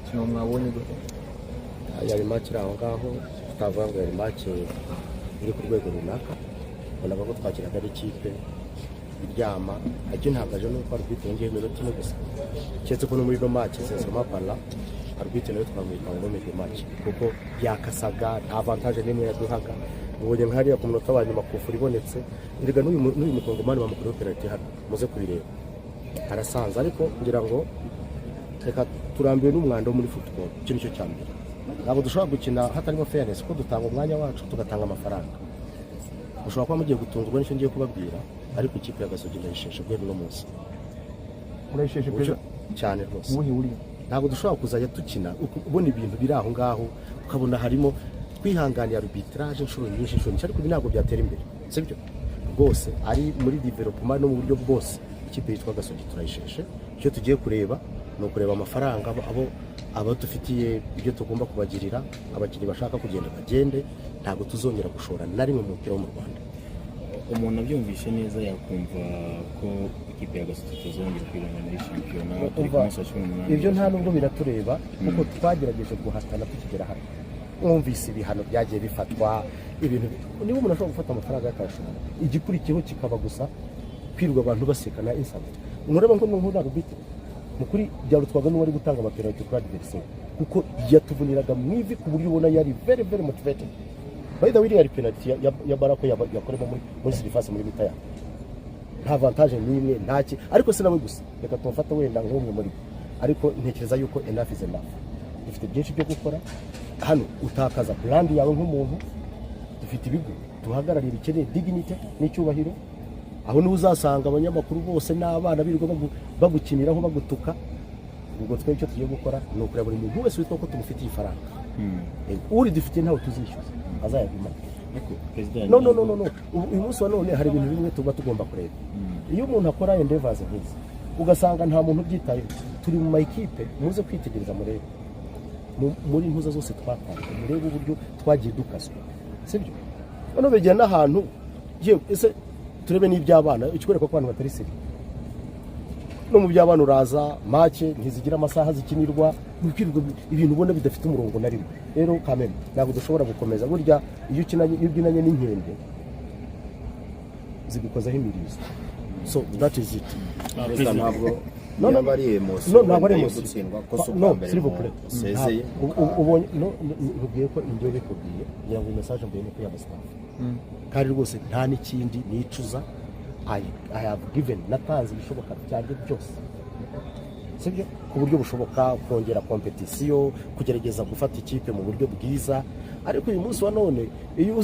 umukino mwabonye gute? Yari match iri aho ngaho tutavuga ngo yari match iri ku rwego runaka, ubona ko twakiraga ari ikipe iryama ajye ntabwo aje nuko arbitre yongeye iminota ine gusa, cyetse ko no muri no match sensoma parla arbitre nawe twamwita ngo muri match kuko yakasaga nta avantage n'imwe yaduhaga, ubonye nkariya ku munota wa nyuma kufura ibonetse iriga n'uyu mukongomani bamukuriho penalty hano muze kubireba arasanze, ariko ngira ngo reka turambiwe n'umwanda wo muri football, cyo nicyo cyambere ntabwo dushobora gukina hatarimo fairness, ko dutanga umwanya wacu tugatanga amafaranga. Ushobora kuba mugiye gutungurwa n'icyo ngiye kubabwira, ariko ikipe ya Gasogi ndayisheshe bwe no munsi Urayisheshe peza cyane rwose. Ubuhe uri? Ntabwo dushobora kuzajya dukina ubona ibintu biri aho ngaho ukabona harimo twihanganiye arbitrage inshuro nyinshi, ariko ibi ntabwo byatera imbere, sibyo rwose. Ari muri development no mu buryo bwose ikipe yitwa Gasogi turayisheshe. Icyo tugiye kureba ni ukureba amafaranga abo dufitiye ibyo tugomba kubagirira, abakinnyi bashaka kugenda bagende, ntabwo tuzongera gushora na rimwe mu mupira wo mu Rwanda. Umuntu abyumvishe neza yakumva ko ikipe ya Gasogi tuzongera kwirana muri shampiyona turi ku munsi wa 18. Ibyo nta nubwo biratureba kuko twagerageje guhatana tukigera hano. Mwumvise ibihano byagiye bifatwa, ibintu niba umuntu ashobora gufata amafaranga y'akashora, igikurikiyeho kikaba gusa kwirwa abantu basekana insaba. Mureba ngo n'umuntu arubite mukuri byarutwaga n'uwari gutanga amapenalty kuri adversaire, kuko yatuvuniraga mu ivi ku buryo ubona yari very very motivated. By the way, yari penalty ya Barako yakorema muri surface muri mita ya nta avantage n'imwe ntaki, ariko sinawe gusa reka tumfata wenda nk'umwe muri, ariko ntekereza yuko enough is enough. Dufite byinshi byo gukora hano, utakaza brand yawe nk'umuntu. Dufite ibigo tuhagarariye bikeneye dignity n'icyubahiro, aho niho uzasanga abanyamakuru bose n'abana birirwa bagukiniraho bagutuka. Ubwo twe icyo tugiye gukora ni ukureba buri muntu wese witwa ko tumufitiye ifaranga, uri dufite ntawe tuzishyuza azayaguma. No, uyu munsi wa none hari ibintu bimwe tuba tugomba kureba. Iyo umuntu akora endeavors nk'izi ugasanga nta muntu ubyitayeho, turi mu mayikipe muze kwitegereza murebe muri impuza zose twatanze, murebe uburyo twagiye dukaswa, sibyo? None begera n'ahantu yewe ese turebe n'iby'abana, ikikwereka ko abantu batari seri no mu by'abana uraza make ntizigira amasaha zikinirwa, ibintu ubona bidafite umurongo na rimwe. Rero kameme ntabwo dushobora gukomeza, burya iyo ukinanye n'inkende zigukozaho imirizo. So that is it. Ntabwo ntabwo ari emosi no s'il vous plaît sezeye ubonye nubwiye ko indyo bikubwiye kugira ngo message mbere ko y'abastaff kandi rwose nta n'ikindi nicuza. I have given natanze ibishoboka byanjye byose, sibyo ku buryo bushoboka, kongera competition, kugerageza gufata ikipe mu buryo bwiza. Ariko uyu munsi wa none iyo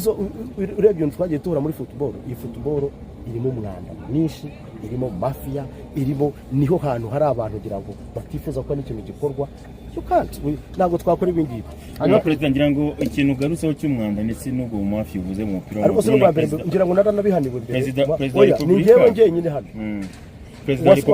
urebye twagiye tuhura muri football, iyi football irimo umwanda mwinshi, irimo mafia, irimo niho hantu hari abantu kugira ngo batifuza ko n'ikintu gikorwa ntabwo twakora ibindi bibi. Hanyuma President ngira ngo ikintu garutseho cy'umwanda ndetse n'ubwo mu mafia uvuze mu mupira ariko se n'ubwa mbere ngira ngo naranabihanirwe President ni njyewe njyenyine hano President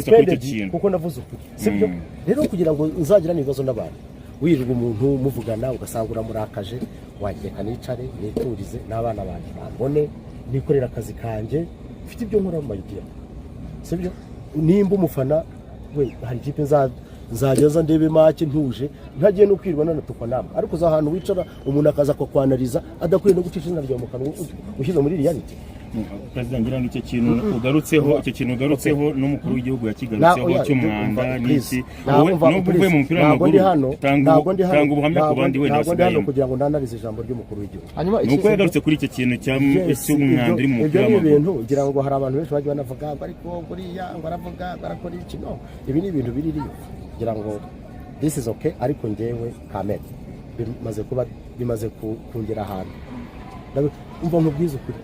Republika kuko navuze ukuri, sibyo? Rero kugira ngo nzagira n'ibibazo n'abantu wirirwa umuntu muvugana ugasanga uramurakaje, wageka nicare niturize n'abana banjye babone nikorera akazi kanjye, mfite ibyo nkora mu mayigira, sibyo? Nimba umufana we hari ikipe nzageza ndebe make ntuje ntagiye no kwirwa nanatukwa nama, ariko za ahantu wicara umuntu akaza kwanariza adakwiye no gucisha izina ryawe mu kanwa ushyize muri reality. President ngira ngo icyo kintu ugarutseho n'umukuru w'igihugu yakigarutseho cy'umwanda n'iki nubwo uvuye mu mupira w'amaguru tanga ubuhamya ku bandi wenda basigaye kugira ngo ndanarize ijambo ry'umukuru w'igihugu. Nuko yagarutse kuri icyo kintu cy'umwanda uri mu mupira w'amaguru. Ibintu ngira ngo hari abantu benshi bagiye banavuga ariko buriya ngo aravuga barakora iki. No, ibi ni ibintu biririyo ngira ngo this is okay, ariko njyewe Kamet bimaze kungera ahantu umva nkubwiza ukuri.